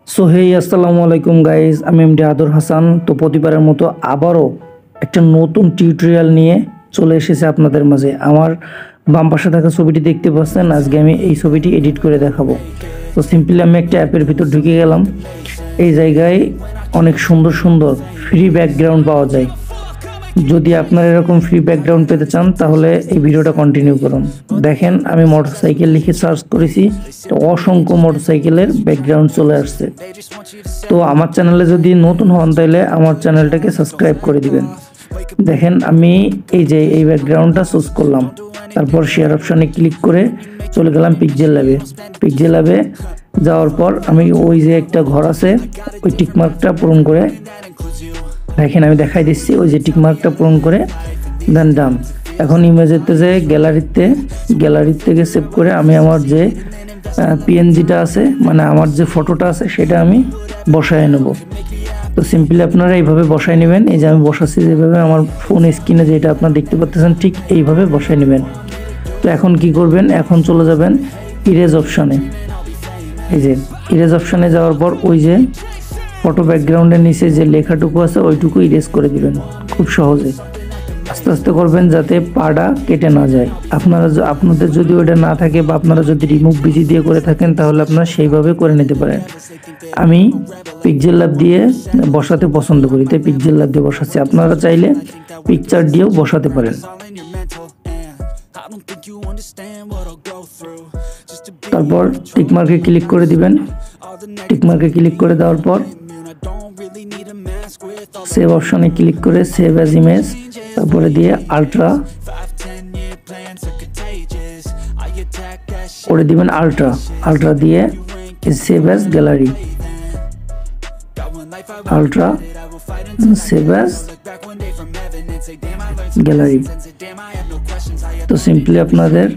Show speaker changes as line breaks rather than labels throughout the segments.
So hey আসসালামু আলাইকুম guys, আমি এমডি আদর হাসান। তো প্রতিবারের মতো আবারও একটা নতুন টিউটোরিয়াল নিয়ে চলে এসেছে আপনাদের মাঝে। আমার বাম পাশে থাকা ছবিটি দেখতে পাচ্ছেন, আজকে আমি এই ছবিটি এডিট করে দেখাবো। তো সিম্পলি আমি একটা অ্যাপের ভিতর ঢুকে গেলাম। এই জায়গায় অনেক সুন্দর সুন্দর ফ্রি ব্যাকগ্রাউন্ড পাওয়া যায়। যদি আপনারা এরকম ফ্রি ব্যাকগ্রাউন্ড পেতে চান তাহলে এই ভিডিওটা কন্টিনিউ করুন। দেখেন, আমি মোটরসাইকেল লিখে সার্চ করেছি, তো অসংখ্য মোটরসাইকেলের ব্যাকগ্রাউন্ড চলে আসছে। তো আমার চ্যানেলে যদি নতুন হন তাহলে আমার চ্যানেলটাকে সাবস্ক্রাইব করে দিবেন। দেখেন, আমি এই ব্যাকগ্রাউন্ডটা চুজ করলাম, তারপর শেয়ার অপশানে ক্লিক করে চলে গেলাম পিক্সেল ল্যাবে। পিক্সেল ল্যাবে যাওয়ার পর আমি ওই যে একটা ঘর আছে ওই টিকমার্কটা পূরণ করে, দেখেন আমি দেখাই দিচ্ছি, ওই যে টিকমার্কটা পূরণ করে দেন ডান। এখন ইমেজেতে যে গ্যালারি থেকে সেভ করে আমি আমার যে পিএনজিটা আছে, মানে আমার যে ফটোটা আছে সেটা আমি বসায় নেব। তো সিম্পলি আপনারা এইভাবে বসায় নেবেন। এই যে আমি বসাচ্ছি যেভাবে, আমার ফোন স্ক্রিনে যেটা আপনারা দেখতে পাচ্ছেন ঠিক এইভাবে বসায় নেবেন। তো এখন কি করবেন, এখন চলে যাবেন ইরেজ অপশানে। এই যে ইরেজ অপশানে যাওয়ার পর ওই যে ফটো ব্যাকগ্রাউন্ডের নিচে যে লেখাটুকু আছে ওইটুকু ইরেজ করে দিবেন খুব সহজে। আস্তে আস্তে করবেন যাতে পাটা কেটে না যায়। আপনাদের যদি ওইটা না থাকে বা আপনারা যদি রিমুভ বিজি দিয়ে করে থাকেন তাহলে আপনারা সেইভাবে করে নিতে পারেন। আমি পিক্সেল ল্যাব দিয়ে বসাতে পছন্দ করি, তাই পিক্সেল ল্যাব দিয়ে বসাচ্ছি। আপনারা চাইলে পিকচার দিয়েও বসাতে পারেন। তারপর টিকমার্কে ক্লিক করে দিবেন। টিকমার্কে ক্লিক করে দেওয়ার পর সেভ অপশনে ক্লিক করে সেভ অ্যাজ ইমেজ, তারপরে দিয়ে আলট্রা করে দিবেন। আলট্রা দিয়ে save as gallery, ultra save as gallery. তো সিম্পলি আপনাদের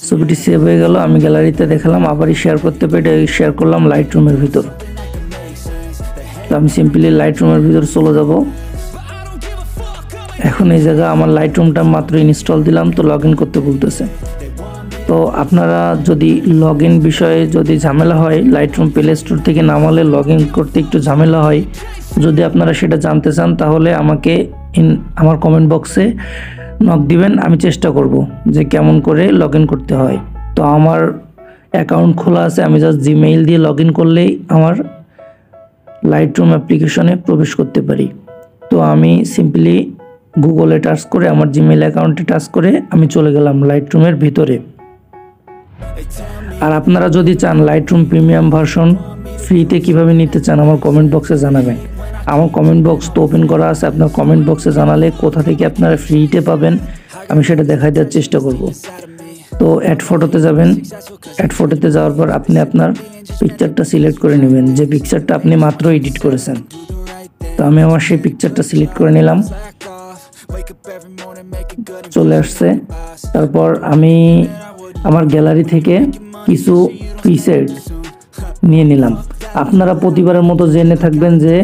ছবিটি সেভ হয়ে গেল। আমি গ্যালারিতে দেখালাম, আবারই শেয়ার করতে পেরে শেয়ার করলাম লাইট রুমের ভিতর। তো আমি সিম্পলি লাইট রুমের ভিতর চলে যাব। এখন এই জায়গা আমার লাইট রুমটা মাত্র ইনস্টল দিলাম, তো লগ ইন করতে বলতেছে। তো আপনারা যদি লগ ইন বিষয়ে যদি ঝামেলা হয়, লাইট রুম প্লে স্টোর থেকে নামালে লগ ইন করতে একটু ঝামেলা হয়, যদি আপনারা সেটা জানতে চান তাহলে আমাকে আমার কমেন্ট বক্সে নক দিবেন। আমি চেষ্টা করব যে কেমন করে লগ ইন করতে হয়। তো আমার অ্যাকাউন্ট খোলা আছে, আমি জাস্ট জিমেইল দিয়ে লগ ইন করলেই আমার লাইট রুম অ্যাপ্লিকেশনে প্রবেশ করতে পারি। তো আমি সিম্পলি গুগলে টাচ করে আমার জিমেইল অ্যাকাউন্টে টাচ করে আমি চলে গেলাম লাইট রুমের ভিতরে। আর আপনারা যদি চান লাইট রুম প্রিমিয়াম ভার্সন ফ্রিতে কিভাবে নিতে চান আমার কমেন্ট বক্সে জানাবেন। আমার কমেন্ট বক্স তো ওপেন করা আছে, আপনার কমেন্ট বক্সে জানালে কোথা থেকে আপনারা ফ্রিতে পাবেন আমি সেটা দেখাই দেওয়ার চেষ্টা করব। তো অ্যাড ফটোতে যাবেন। অ্যাড ফটোতে যাওয়ার পর আপনি আপনার পিকচারটা সিলেক্ট করে নেবেন, যে পিকচারটা আপনি মাত্র এডিট করেছেন। তো আমি আমার সেই পিকচারটা সিলেক্ট করে নিলাম, চলে আসছে। তারপর আমি আমার গ্যালারি থেকে কিছু প্রিসেট নিয়ে নিলাম। আপনারা প্রতিবারের মতো জেনে থাকবেন যে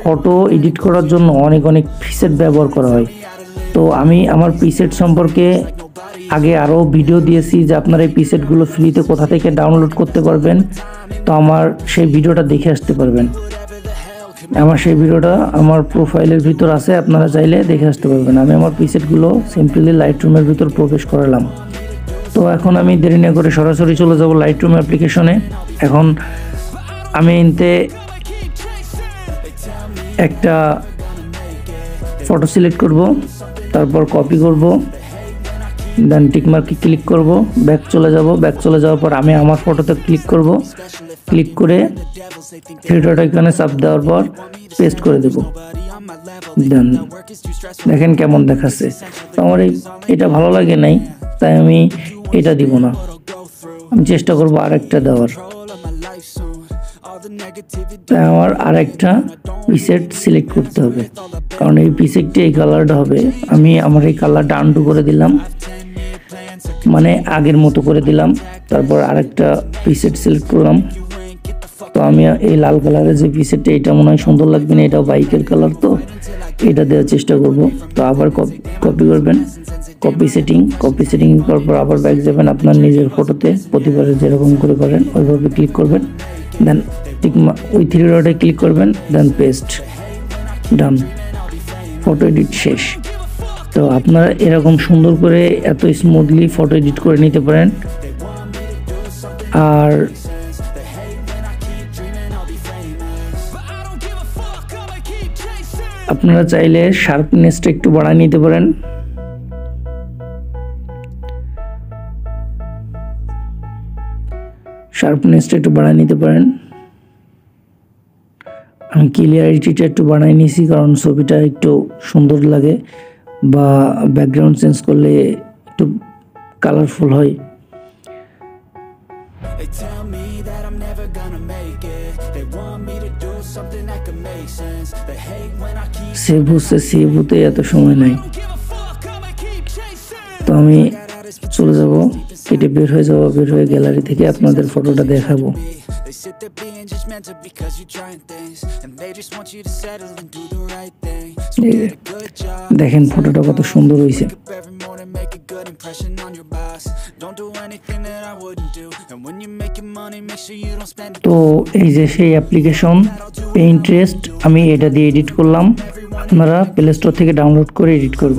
ফটো এডিট করার জন্য অনেক প্রিসেট ব্যবহার করা হয়। তো আমি আমার প্রিসেট সম্পর্কে আগে আরও ভিডিও দিয়েছি যে আপনারা এই প্রিসেটগুলো ফ্রিতে কোথা থেকে ডাউনলোড করতে পারবেন। তো আমার সেই ভিডিওটা দেখে আসতে পারবেন। আমার সেই ভিডিওটা আমার প্রোফাইলের ভিতর আছে, আপনারা চাইলে দেখে আসতে পারবেন। আমি আমার প্রিসেটগুলো সিম্পলি লাইট রুমের ভিতর প্রবেশ করালাম। তো এখন আমি দেরি না করে সরাসরি চলে যাব লাইট রুম অ্যাপ্লিকেশনে। এখন আমি এতে একটা ফটো সিলেক্ট করব, তারপর কপি করব, দেন টিকমার্কে ক্লিক করব, ব্যাক চলে যাব। ব্যাক চলে যাওয়ার পর আমি আমার ফটোতে ক্লিক করব, ক্লিক করে থ্রি ডট আইকনে চাপ দেওয়ার পর পেস্ট করে দেব। দেন দেখেন কেমন দেখাচ্ছে। তো আমার এটা ভালো লাগে নাই, তাই আমি এটা দিব না, আমি চেষ্টা করব আরেকটা দেওয়ার। তাই আমার আরেকটা প্রিসেট সিলেক্ট করতে হবে, কারণ এই প্রিসেটটি এই কালারটা হবে। আমি আমার এই কালারটা আনডু করে দিলাম, মানে আগের মতো করে দিলাম। তারপর আরেকটা প্রিসেট সিলেক্ট করলাম। তো আমি এই লাল কালারের যে প্রিসেটটা, এটা মনে হয় সুন্দর লাগবে না, এটাও বাইকের কালার, তো এটা দেওয়ার চেষ্টা করব। তো আবার কপি করবেন, কপি সেটিং করার পর আবার ব্যাক যাবেন আপনার নিজের ফটোতে, প্রতিবারে যেরকম করে করেন ওইভাবে ক্লিক করবেন। দেন ঠিক ওই থ্রি ডটে ক্লিক করবেন, দেন পেস্ট, ডান, ফটো এডিট শেষ। তো আপনারা এরকম সুন্দর করে এত স্মুথলি ফটো এডিট করে নিতে পারেন। আর আপনারা চাইলে শার্পনেসটা একটু বাড়ায় নিতে পারেন। আমি ক্লিয়ারিটিটা একটু বাড়াই নিয়েছি, কারণ ছবিটা একটু সুন্দর লাগে, বা ব্যাকগ্রাউন্ড চেঞ্জ করলে একটু কালারফুল হয়। সেভ হতে এত সময় নাই, তো আমি চলে যাব, কেটে বের হয়ে গ্যালারি থেকে আপনাদের ফটোটা দেখাবো। দেখেন ফটোটা কত সুন্দর হয়েছে। তো এই যে সেই অ্যাপ্লিকেশন পেইন্টারেস্ট, আমি এটা দিয়ে এডিট করলাম। আপনারা প্লে স্টোর থেকে ডাউনলোড করে এডিট করবেন।